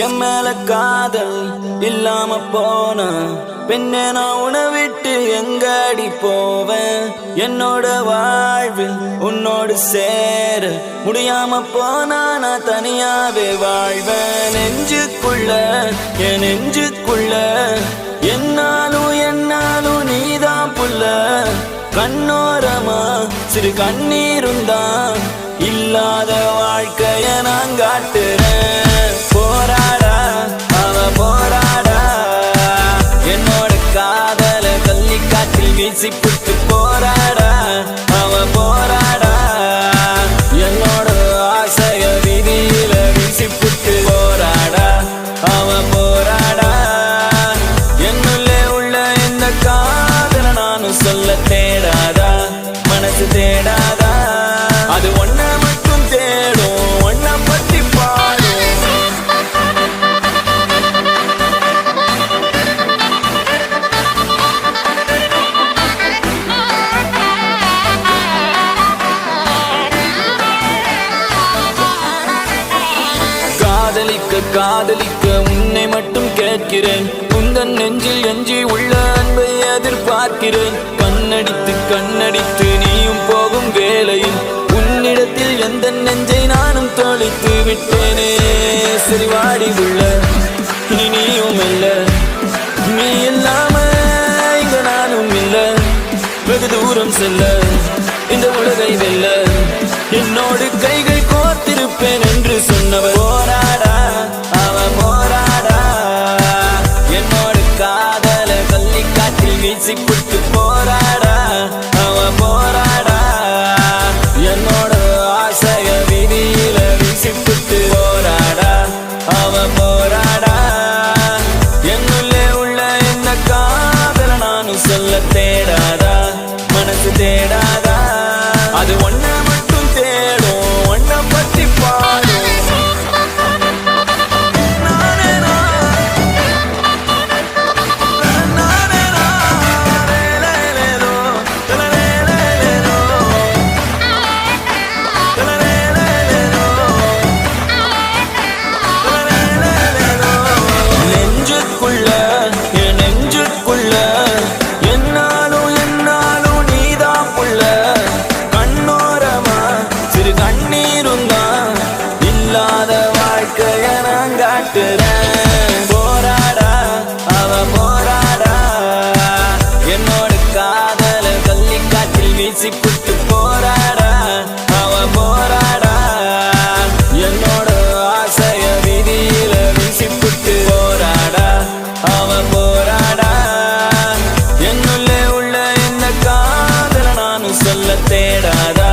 என் மேல காதல் இல்லாம போன பெண்ணே நான் உன்னை விட்டு எங்கடி போவேன். என்னோட வாழ்வில் உன்னோடு சேர முடியாம போனா நான் தனியாவே வாழ்வேன். நெஞ்சுக்குள்ள என் நெஞ்சுக்குள்ள என்னாலும் நீதான் புள்ள. கண்ணோரமா சிறு கண்ணீருந்தான் இல்லாத வாழ்க்கைய நான் காட்டுறேன். போராடா அவ போராடா என்னோட காதல கள்ளி காற்றில் வீசி புட்டு போராடா அவ போராடா என்னோட ஆசைய விதியில வீசி புட்டு போராடா அவ போராடா. என்னுள்ளே உள்ள இந்த காதல நானும் சொல்ல தேடாதா மனசு தேடாதா. அது ஒன்ன மட்டும் தேடும் ஒன்ன பத்தி பாடும். காதலிக்க உன்னை மட்டும் கேட்கிறேன். உந்தன் நெஞ்சில் எஞ்சி உள்ள அன்பை எதிர்பார்க்கிறேன். கண்ணடித்து நீயும் போகும் வேளையில் உன்னிடத்தில் எந்த நெஞ்சை நானும் தொலைத்து விட்டேனே. சரி வாடி உள்ள இனி நீயும் இல்ல, நீ இல்லாம இங்க நானும் இல்ல. வெகு தூரம் செல்ல இந்த உலகை வெல்ல என்னோடு கைகள் கோர்த்திருப்பேன் என்று சொன்னவர். போராடா அவ போராடா என்னோடு காதல கள்ளி காற்றில் வீசி புட்டு போராடா அவ போராடா என்னோட ஆசைய விதியில வீசி புட்டு போராடா அவ போராடா. என்னுள்ளே உள்ள இந்த காதல நானும் சொல்ல தேடாதா மனசு தேடாதா. அது ஒன்ன மட்டும் தேடும் ஒன்ன பத்தி பாடும். நெஞ்சுக்குள்ள என் நெஞ்சுக்குள்ள என்னாலும் நீதான் புள்ள. கண்ணோரமா சிறு கண்ணீருந்தான் இல்லாத வாழ்க்கைய நான் காட்டுறேன். போராடா அவ போராடா என்னோட காதல கள்ளி காற்றில் வீசி புட்டு போராடா அவ போராடா என்னோட ஆசைய விதியில வீசி புட்டு போராடா அவ போராடா. என்னுள்ளே உள்ள இந்த காதல நானும் சொல்ல தேடாதா